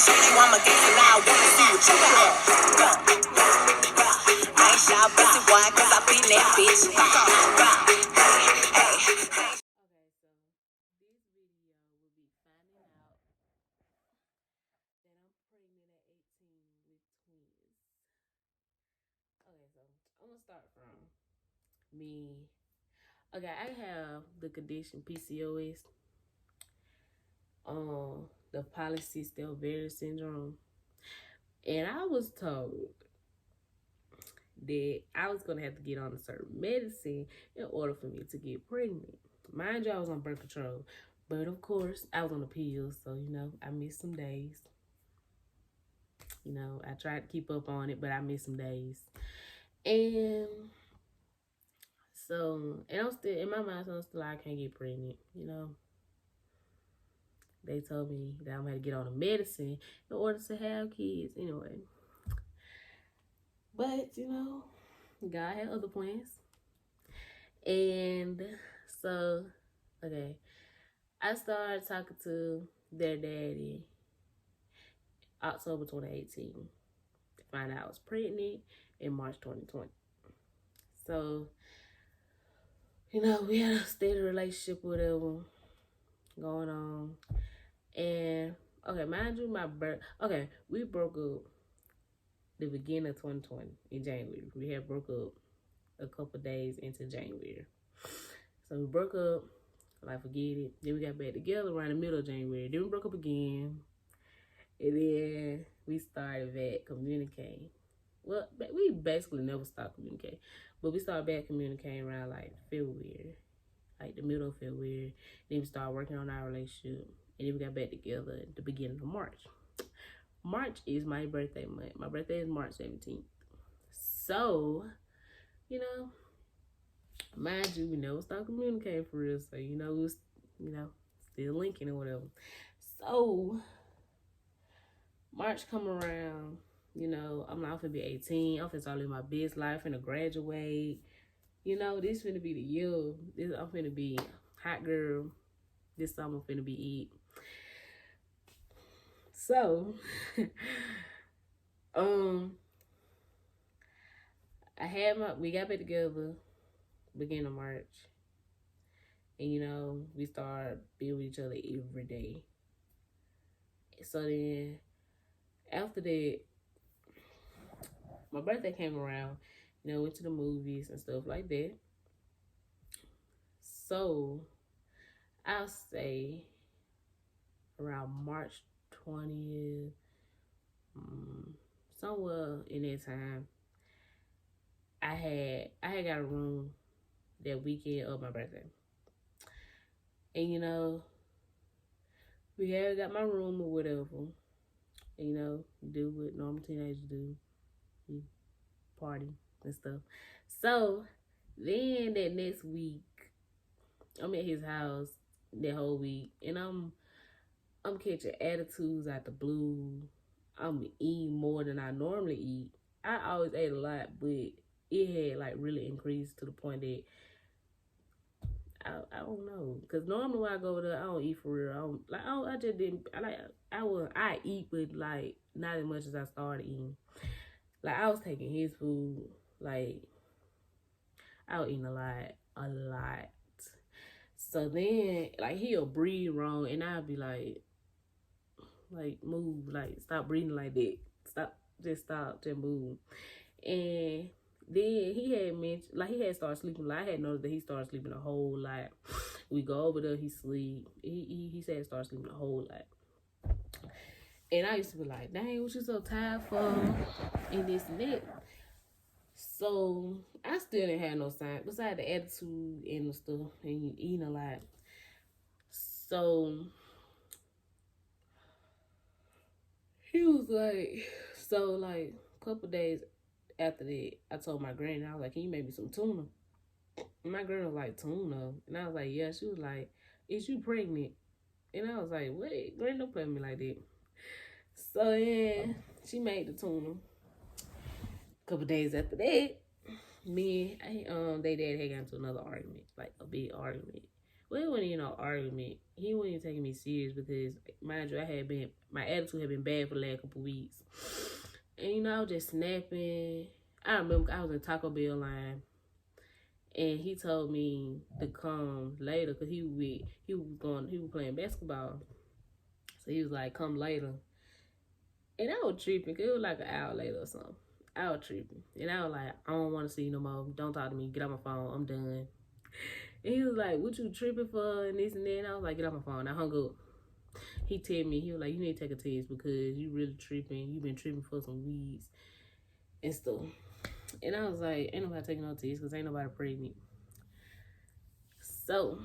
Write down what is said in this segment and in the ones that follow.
show you I'm a gangster now. I wanna see what you got. I ain't shy pussy boy, cause I beat that bitch. Hey. Okay, so I'm gonna start from me. Okay, I have the condition PCOS, the polycystic ovarian syndrome, and I was told that I was gonna have to get on a certain medicine in order for me to get pregnant. Mind you, I was on birth control, but of course, I was on the pills, so I missed some days. I tried to keep up on it, but I missed some days, and and I'm still in my mind. So I'm still like, I can't get pregnant. They told me that I'm gonna get on a medicine in order to have kids. Anyway, but God had other plans, and so okay, I started talking to their daddy October 2018 to find out I was pregnant in March 2020. So we had a steady relationship, whatever going on. And okay, mind you, we broke up the beginning of 2020 in January. We had broke up a couple days into January. So we broke up, like forget it. Then we got back together around the middle of January. Then we broke up again. And then we started back communicating. Well, we basically never stopped communicating. But we started back communicating around like February. Like the middle of February. Then we started working on our relationship. And then we got back together at the beginning of March. March is my birthday month. My birthday is March 17th. So, mind you, we never stopped communicating for real. So, we was, still linking or whatever. So, March come around, I'm not finna be 18. I'm finna start living my best life, finna graduate. This finna be the year. I'm finna be hot girl. This summer finna be it. So, we got back together beginning of March. And, we started being with each other every day. So then, after that, my birthday came around. Went to the movies and stuff like that. So, I'll say around March 20th, somewhere in that time, I had got a room that weekend of my birthday. And we had got my room or whatever. And you do what normal teenagers do. You party and stuff. So then that next week, I'm at his house that whole week, and I'm catching attitudes out the blue. I'm eating more than I normally eat. I always ate a lot, but it had like really increased to the point that I don't know, cause normally when I go there, I don't eat for real. I just didn't. I eat, but like not as much as I started eating. Like I was taking his food, like I was eating a lot. So then, like he'll breathe wrong, and I'll be like move, like stop breathing like that. Stop, just move. And then he had mentioned, like he had started sleeping. Like I had noticed that he started sleeping a whole lot. We go over there, he sleep. He said he started sleeping a whole lot. And I used to be like, dang, what you so tired for? And this and that. So I still didn't have no sign besides the attitude and the stuff and eating a lot. So he was like, a couple days after that, I told my granny, I was like, can you make me some tuna? And my girl was like, tuna? And I was like, yeah. She was like, is you pregnant? And I was like, what? Granny, don't play with me like that. So yeah, she made the tuna. A couple days after that, they dad had got into another argument, like a big argument Well, it wasn't even no argument. He wasn't even taking me serious because, mind you, my attitude had been bad for the last couple weeks. And, you know, I was just snapping. I remember I was in Taco Bell line. And he told me to come later because he was playing basketball. So he was like, come later. And I was tripping because it was like an hour later or something. I was tripping. And I was like, I don't want to see you no more. Don't talk to me. Get off my phone. I'm done. And he was like, what you tripping for? And this and that. And I was like, get off my phone. I hung up. He told me, he was like, you need to take a test because you really tripping. You been tripping for some weeds and stuff. And I was like, ain't nobody taking no test because ain't nobody pregnant. So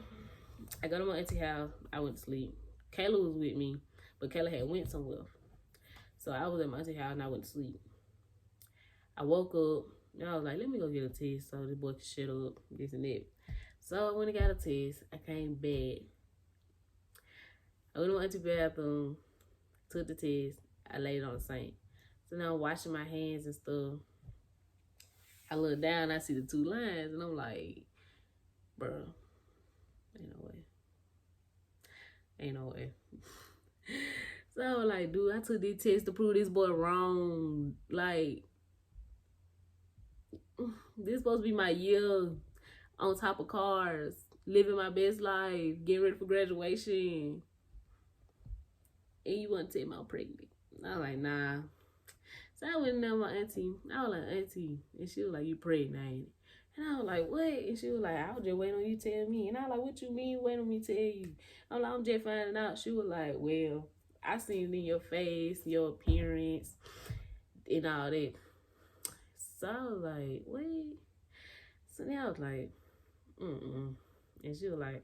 I go to my auntie house. I went to sleep. Kayla was with me, but Kayla had went somewhere. So I was at my auntie house and I went to sleep. I woke up and I was like, let me go get a test so this boy can shut up, this and that. So I went and got a test. I came back. I went to my auntie's bathroom, took the test. I laid it on the sink. So now I'm washing my hands and stuff. I look down, I see the two lines, and I'm like, bro, ain't no way. Ain't no way. So I was like, dude, I took this test to prove this boy wrong. Like, this supposed to be my year on top of cars, living my best life, getting ready for graduation. And you want to tell me I'm pregnant. I was like, nah. So I went in there with my auntie. I was like, auntie. And she was like, you pregnant, ain't it? And I was like, what? And she was like, I was just waiting on you to tell me. And I was like, what you mean waiting on me to tell you? I'm like, I'm just finding out. She was like, well, I seen it in your face, your appearance, and all that. So I was like, wait. So then I was like, And she was like,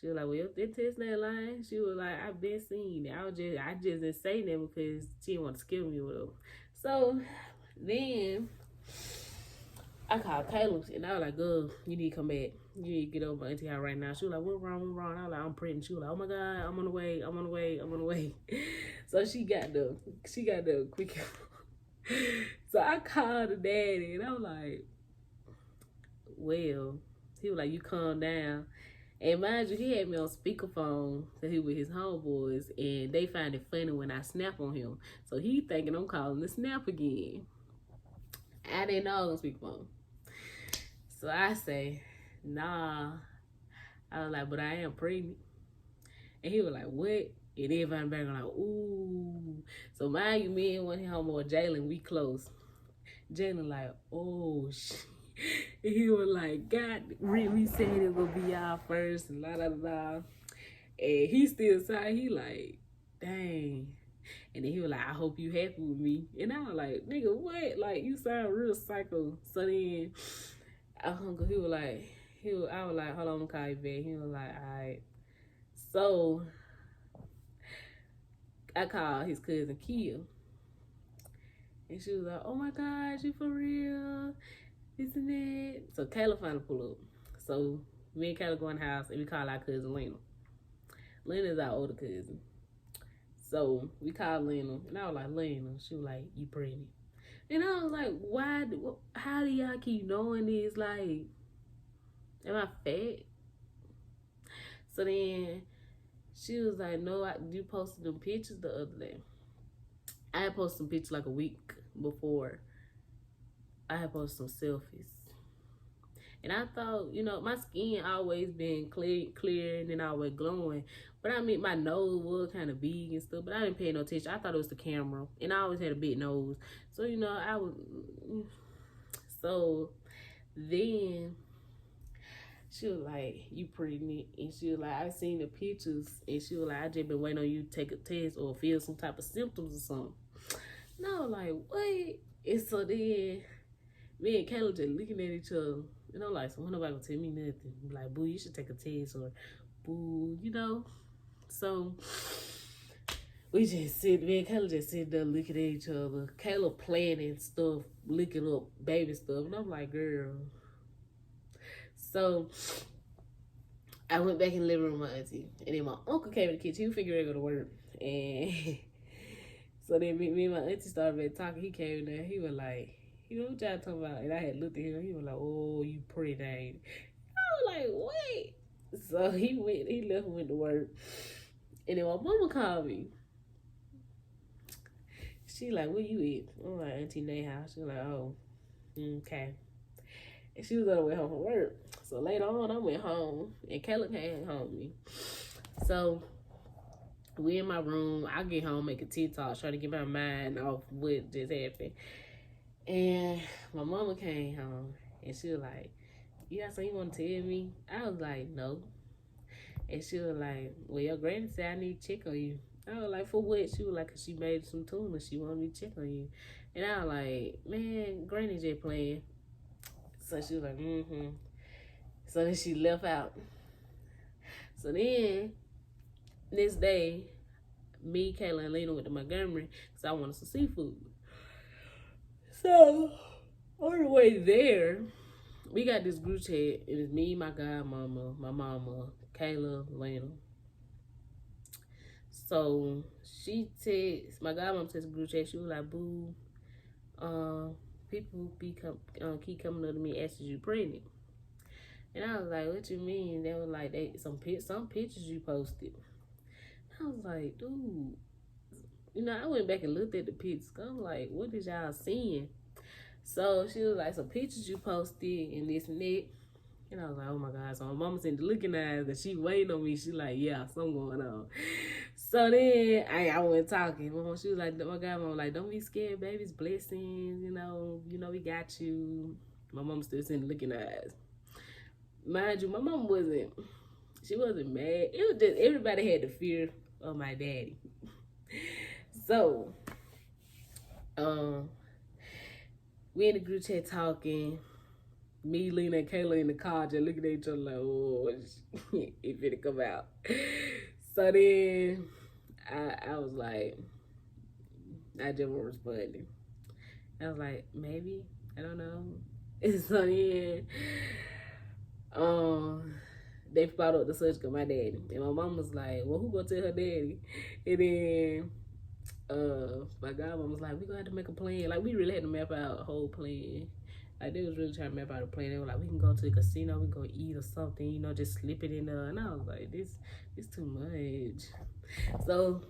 well, that test ain't lying. She was like, I've been seeing it. I just didn't say that because she didn't want to scare me or whatever. So then I called Caleb and I was like, girl, you need to come back. You need to get over my auntie house right now. She was like, what's wrong? I was like, I'm pregnant. She was like, oh my God, I'm on the way. So she got the quick. So I called the daddy and I was like, well, he was like, you calm down. And mind you, he had me on speakerphone, so he with his homeboys, and they find it funny when I snap on him. So he thinking I'm calling the snap again. I didn't know I was on speakerphone. So I say, nah. I was like, but I am pregnant. And he was like, what? And everybody back like, ooh. So mind you, me and one of his homeboys, Jalen, we close. Jalen like, oh shit. And he was like, God, we said it would be y'all first, and la la la. And he still said, he like, dang. And then he was like, I hope you happy with me. And I was like, nigga, what? Like, you sound real psycho. So then I was like, hold on, I'm gonna call you back. He was like, all right. So I called his cousin Kia. And she was like, oh my God, you for real? Isn't it? So Kayla finally pull up. So me and Kayla go in the house and we call our cousin Lena. Lena is our older cousin. So we called Lena and I was like, Lena. She was like, you pregnant. And I was like, how do y'all keep knowing this? Like, am I fat? So then she was like, no, you posted them pictures the other day. I had posted some pictures like a week before. I had posted some selfies. And I thought, you know, my skin always been clear and then always glowing. But I mean, my nose was kind of big and stuff, but I didn't pay no attention. I thought it was the camera. And I always had a big nose. So, you know, so then she was like, you pregnant? And she was like, I seen the pictures. And she was like, I just been waiting on you to take a test or feel some type of symptoms or something. And I was like, what? And so then me and Caleb just looking at each other. And I'm like, so when nobody gonna tell me nothing? I'm like, boo, you should take a test, or boo, you know? So we just me and Caleb just sitting there looking at each other. Caleb planning stuff, looking up baby stuff. And I'm like, girl. So I went back in the living room with my auntie. And then my uncle came in the kitchen. He figured out to go to work. And so then me and my auntie started talking. He came in there. He was like, you know what y'all talking about? And I had looked at him. He was like, oh, you pretty dang. I was like, wait. So he left and went to work. And then my mama called me. She like, where you at? I'm like, Auntie Nay house. She like, oh, okay. And she was on the way home from work. So later on, I went home, and Kayla came home with me. So we in my room. I get home, make a TikTok, trying to get my mind off what just happened. And my mama came home, and she was like, you got something you want to tell me? I was like, no. And she was like, well, your granny said I need to check on you. I was like, for what? She was like, cause she made some tuna. She wanted me to check on you. And I was like, man, granny just playing. So she was like, So then she left out. So then, next day, me, Kayla, and Lena went to Montgomery because I wanted some seafood. So, on the way there, we got this group chat. It was me, my godmama, my mama, Kayla, Lena. So she texts, my godmom texted group chat. She was like, boo, people keep coming up to me asking you pregnant. And I was like, what you mean? They were like, some pictures you posted. I was like, dude, you know, I went back and looked at the pictures. I'm like, what is y'all seeing? So she was like, some pictures you posted and this and that. And I was like, oh my God. So my mama sent the looking eyes and she waiting on me. She like, yeah, something going on. So then I went talking. She was like, my godmom was like, don't be scared, baby. It's blessings. You know, we got you. My mom still sent the looking eyes. Mind you, my mom wasn't mad. It was just, everybody had the fear of my daddy. So, we in the group chat talking. Me, Lena, and Kayla in the car just looking at each other like, oh, it finna come out. So then I was like, I just wasn't responding. I was like, maybe, I don't know. And so then, they followed the subject of my daddy. And my mom was like, well, who gonna tell her daddy? And then my godmom was like, we gonna have to make a plan. Like, we really had to map out a whole plan. Like, they was really trying to map out a plan. They were like, we can go to the casino, we can go eat or something, you know, just slip it in there. And I was like, this too much. So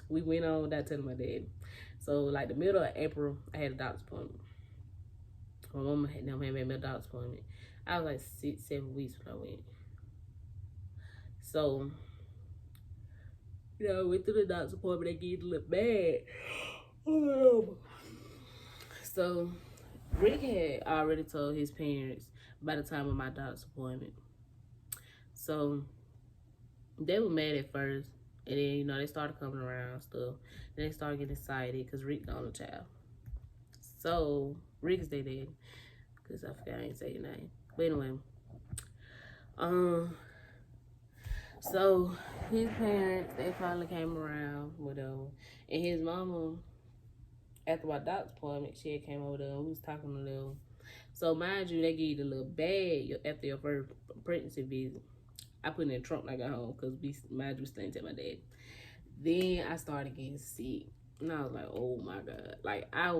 we went on without telling my dad. So like the middle of April, I had a doctor's appointment. My mama had made me a doctor's appointment. I was like 6-7 weeks when I went. So, you know, I went to the doctor's appointment. They gave it a little bad. So, Rick had already told his parents by the time of my doctor's appointment. So, they were mad at first. And then, you know, they started coming around and stuff. Then they started getting excited because Rick the only child. So, Rick is their daddy. Because I forgot I ain't say your name. But anyway. So, his parents, they finally came around, whatever. And his mama, after my doctor's appointment, she had came over there and we was talking to them. So, mind you, they give you the little bag after your first pregnancy visit. I put it in the trunk when I got home because mind you, staying at my dad. Then I started getting sick. And I was like, oh my God. Like, I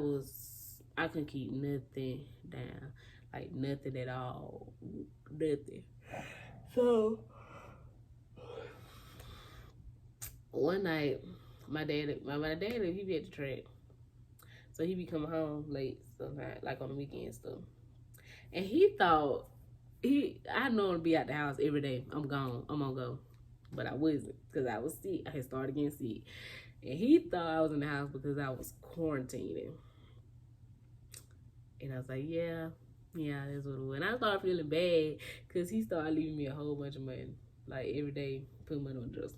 couldn't keep nothing down. Like, nothing at all. Nothing. So, one night, my dad, he be at the track. So he be coming home late sometimes, like on the weekend stuff. And he thought, I normally be at the house every day. I'm gonna go. But I wasn't, because I was sick. I had started getting sick. And he thought I was in the house because I was quarantining. And I was like, yeah, that's what it was. And I started feeling bad because he started leaving me a whole bunch of money. Like, every day, putting money on the dresser.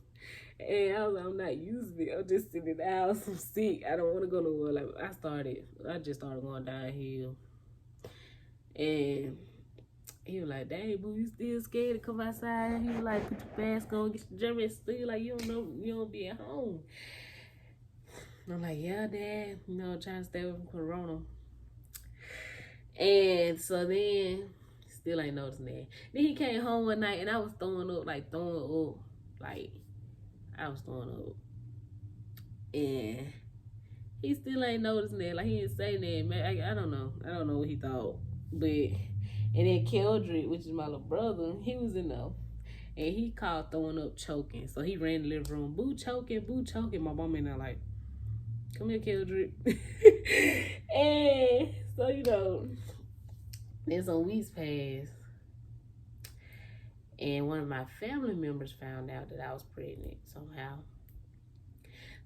And I was like, I'm not using it. I'm just sitting in the house. I'm sick. I don't want to go nowhere. Like, I just started going downhill. And he was like, dang, boo, you still scared to come outside? He was like, put your mask on, get your germ still. Like, you don't know, you don't be at home. I'm like, yeah, Dad. You know, trying to stay away from Corona. And so then, still ain't noticing that. Then he came home one night and I was throwing up. And he still ain't noticing that. Like, he didn't say that. Man, I don't know. I don't know what he thought. But, and then Keldrick, which is my little brother, he was in there. And he called throwing up choking. So he ran in the living room, boo choking, boo choking. My mom in there like, come here, Kendrick. And so, you know, then some weeks passed. And one of my family members found out that I was pregnant somehow.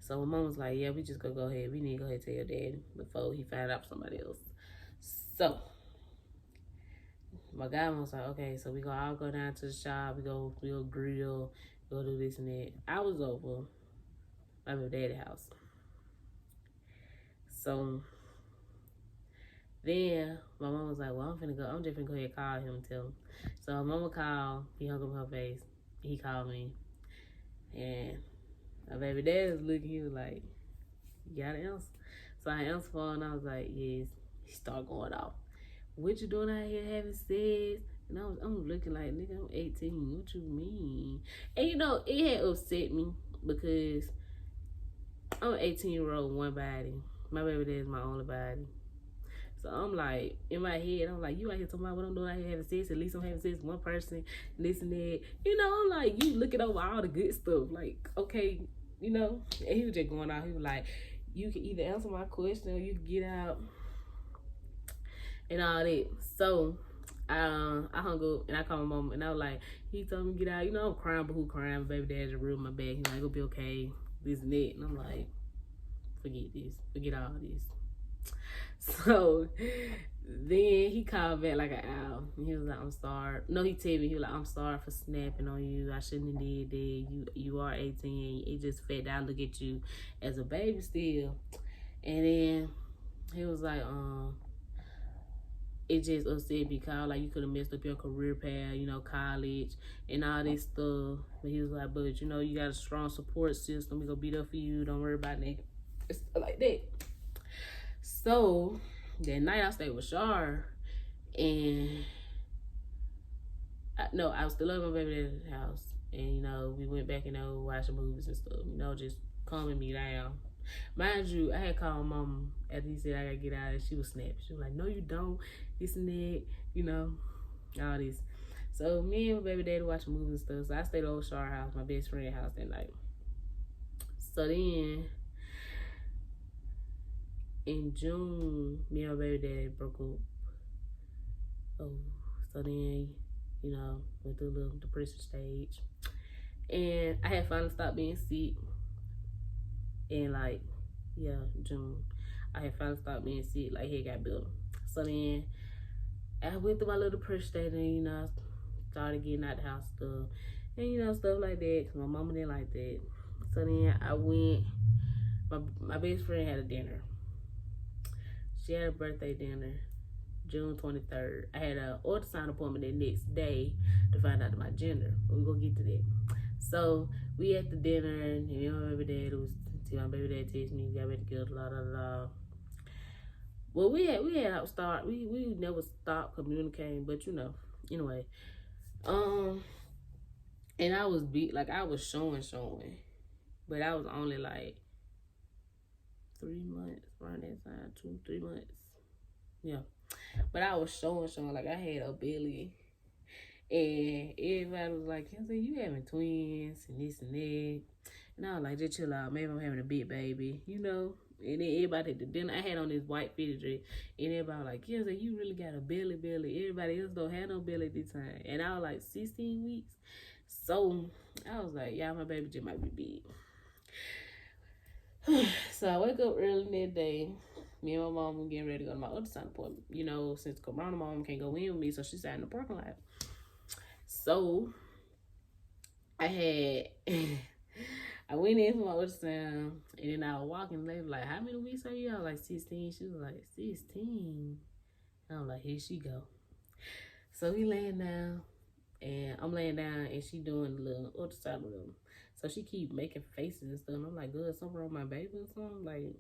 So my mom was like, yeah, we just gonna go ahead. We need to go ahead and tell your dad before he found out somebody else. So my godmom was like, okay, so we gonna all go down to the shop. We go grill, go do this and that. I was over my daddy's house. So then my mom was like, well, I'm just finna go ahead and call him and tell him. So my mama called, he hung up her face. He called me. And my baby dad was looking, he was like, you got an answer? So I answered for him and I was like, yes. He started going off. What you doing out here having sex? And I'm looking like, nigga, I'm 18. What you mean? And you know, it had upset me because I'm an 18-year-old, one body. My baby dad is my only body. So I'm like, in my head, I'm like, you out here talking about what I'm doing out here having sex. At least I'm having sex with one person, this and that. You know, I'm like, you looking over all the good stuff. Like, okay, you know. And he was just going out. He was like, you can either answer my question or you can get out. And all that. So I hung up and I called my mom and I was like, he told me to get out. You know, I'm crying, but who crying? My baby dad just ruined my back. He's like, it'll be okay. This and that. And I'm like, forget this. Forget all this. So then he called back like an hour. And he was like, I'm sorry. No, he told me, he was like, I'm sorry for snapping on you. I shouldn't have did that. You are 18. It just fed down. Look at you as a baby still. And then he was like, it just upset because like you could have messed up your career path, you know, college and all this stuff. But he was like, but you know, you got a strong support system. We gonna be there for you. Don't worry about that. It's like that. So that night I stayed with Shar, and I was still at my baby dad's house, and you know we went back and watching movies and stuff. You know, just calming me down. Mind you, I had called mom after he said I gotta get out, and she was snapping. She was like, no, you don't. This and that, you know, all this. So me and my baby daddy watching movies and stuff. So I stayed over Shar house, my best friend's house that night. So then in June, me and my baby daddy broke up. Oh, so then, you know, went through a little depression stage. And I had finally stopped being sick. And like, yeah, June, I had finally stopped being sick. Like, he got better. So then I went through my little depression stage, and you know, started getting out the house stuff, and you know, stuff like that. Cause my mama didn't like that. So then I went. My best friend had a dinner. She had a birthday dinner, June 23rd. I had an ultrasound appointment the next day to find out my gender. But we're gonna get to that. So we at the dinner, and you know, my baby dad was. My baby dad texted me, got back together, la la la. Well, we had we never stopped communicating, but you know, anyway. And I was like I was showing, but I was only like 3 months around that time, 2-3 months, yeah. But I was showing, like I had a belly, and everybody was like, "Kenzie, you having twins and this and that," and I was like, "Just chill out. Maybe I'm having a big baby, you know." And then everybody at the dinner, I had on this white fitted dress, and everybody was like, Kenzie, you really got a belly. Everybody else don't have no belly at this time. And I was like 16 weeks. So I was like, yeah, my baby just might be big. So I wake up early that day. Me and my mom were getting ready to go to my ultrasound appointment. You know, since Corona, my mom can't go in with me, so she sat in the parking lot. So I went in for my ultrasound, and then I was walking. They were like, how many weeks are you? I was like, 16. She was like, 16. And I was like, here she go. So we laying down, and I'm laying down, and she doing the little ultrasound with them. So she keep making faces and stuff. And I'm like, good, something wrong with my baby or something? Like,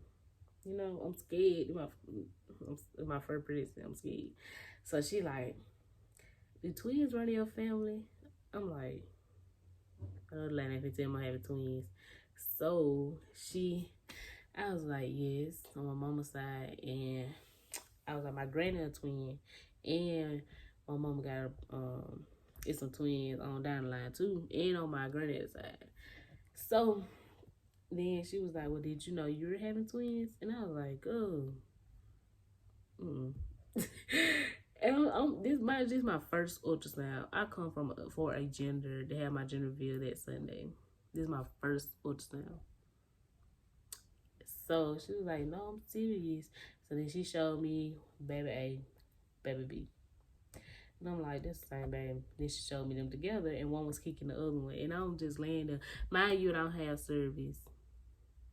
you know, I'm scared. My first pregnancy, I'm scared. So she like, the twins run in your family? I'm like, I was like, if you tell me I have twins. So I was like, yes, on my mama's side. And I was like, my granny a twin. And my mama got It's some twins on down the line too, and on my granddad's side. So then she was like, "Well, did you know you were having twins?" And I was like, "Oh, mm." And this is my first ultrasound. I come from for a gender. They had my gender reveal that Sunday. This is my first ultrasound. So she was like, "No, I'm serious." So then she showed me baby A, baby B. And I'm like, "This the same baby." Then she showed me them together, and one was kicking the other one. And I'm just laying there. Mind you, I don't have service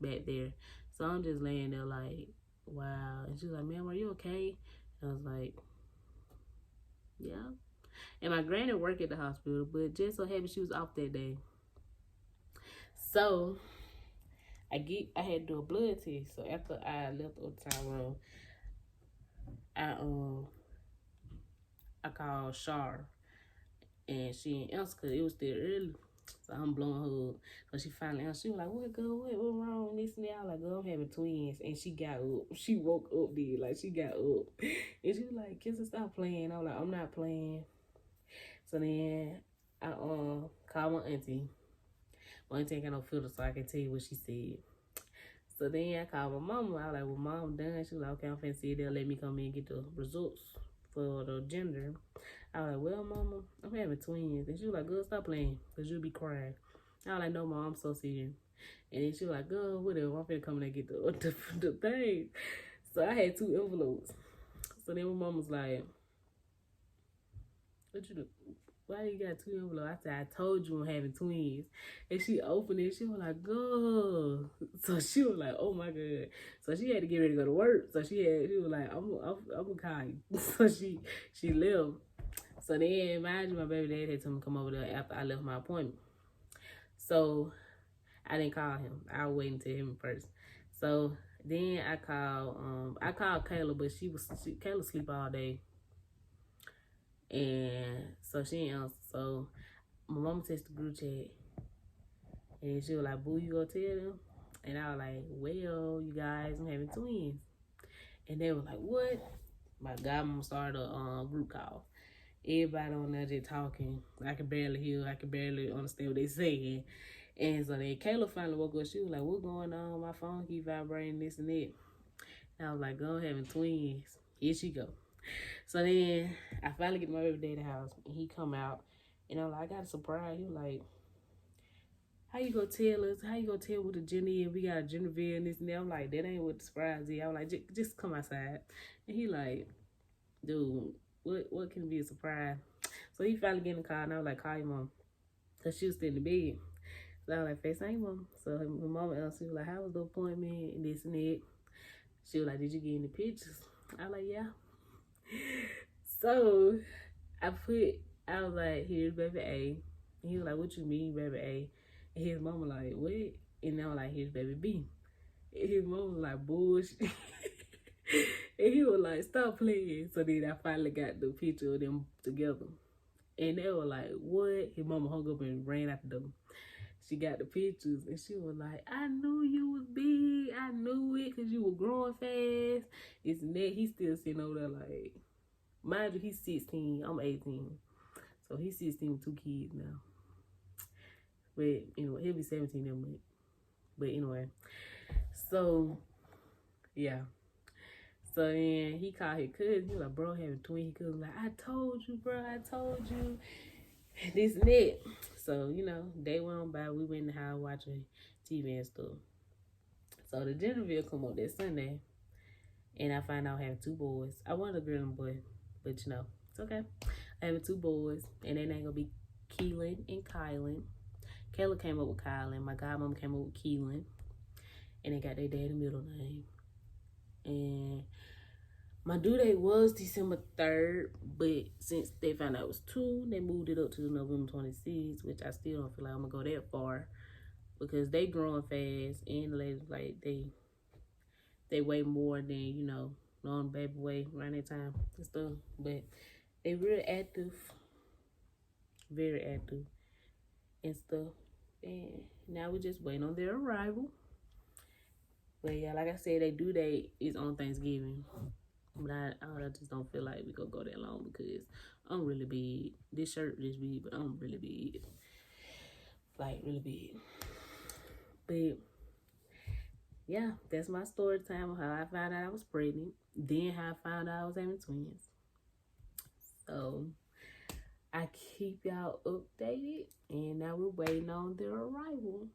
back there. So I'm just laying there like, wow. And she was like, "Ma'am, are you okay?" And I was like, "Yeah." And my granny worked at the hospital, but just so happened she was off that day. So I had to do a blood test. So after I left the ultrasound room, I called Shar, and she didn't answer because it was still early. So I'm blowing her up. So she finally answered. She was like, "What, girl? What wrong? This and that." I was like, "Girl, I'm having twins." And she got up. She woke up, dude. Like, she got up. And she was like, "Kissa, stop playing." I was like, "I'm not playing." So then I called my auntie. My auntie ain't got no filter, so I can tell you what she said. So then I called my mama. I was like, "Well, Mom, I'm done." She was like, "Okay, I'm finna see if they'll let me come in and get the results for the gender." I was like, "Well, Mama, I'm having twins." And she was like, "Girl, stop playing, because you'll be crying." I was like, "No, Mom, I'm so serious." And then she was like, "Girl, whatever, I'm finna come in and get the thing." So I had 2 envelopes. So then my mom was like, "What you do? Why you got 2 envelopes?" I said, "I told you I'm having twins." And she opened it. She was like, "Girl." So she was like, "Oh my God." So she had to get ready to go to work. So she was like, I'm gonna call you." So she left. So then, mind you, my baby dad had told me to come over there after I left my appointment. So I didn't call him. I was waiting to him first. So then I called Kayla, but Kayla sleep all day. And so she didn't answer. So my mama texted the group chat, and she was like, "Boo, you gonna tell them?" And I was like, "Well, you guys, I'm having twins." And they were like, "What?" My godmom started a group call. Everybody on there just talking. I could barely hear. I could barely understand what they saying. And so then Kayla finally woke up. She was like, "What's going on? My phone keep vibrating, this and that." And I was like, "Go having twins." Here she go. So then I finally get my baby daddy house, and he come out, and I'm like, "I got a surprise." He was like, "How you gonna tell us? How you gonna tell what the gender is? We got a gender reveal and this and that." I'm like, "That ain't what the surprise is." I was like, just come outside." And he like, "Dude, what can be a surprise?" So he finally get in the car, and I was like, "Call your mom," because she was still in the bed. So I was like, "FaceTime mom." So my mama asked, she was like, "How was the appointment and this and that?" She was like, "Did you get any pictures?" I was like, "Yeah." So I was like, "Here's baby A." And he was like, "What you mean, baby A?" And his mama like, "What?" And I was like, "Here's baby B." And his mama was like, "Bullshit." And he was like, "Stop playing." So then I finally got the picture of them together. And they were like, "What?" His mama hung up and ran out the door. She got the pictures, and she was like, "I knew you was big. I knew it because you were growing fast." It's that he still sitting over there like, mind you, he's 16. I'm 18. So he's 16 with 2 kids now. But anyway, he'll be 17 in a month. But anyway, so yeah. So then he called his cousin. He was like, "Bro, having twins." His cousin was like, "I told you, bro. I told you." This and that. So, day went on by. We went in the house watching TV and stuff. So the gender reveal come up that Sunday. And I find out I have 2 boys. I wanted a girl and a boy. But it's okay. I have 2 boys. And their name gonna be Keelan and Kylan. Kayla came up with Kylan. My godmom came up with Keelan. And they got their daddy middle name. And my due date was December 3rd, but since they found out it was 2, they moved it up to November 26th, which I still don't feel like I'm gonna go that far because they growing fast and the ladies like they weigh more than normal baby weight around that time and stuff. But they real active, very active and stuff. And now we just waiting on their arrival. But yeah, like I said, they due date is on Thanksgiving. But I just don't feel like we gonna go that long because I'm really big. This shirt is big, but I'm really big. Like, really big. But, yeah, that's my story time of how I found out I was pregnant. Then how I found out I was having twins. So, I keep y'all updated. And now we're waiting on their arrival.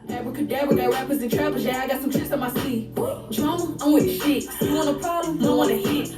Abracadabra, got rappers and trappers, yeah, I got some tricks on my sleeve. Drama, I'm with the shit. You want a problem? Don't want to hit.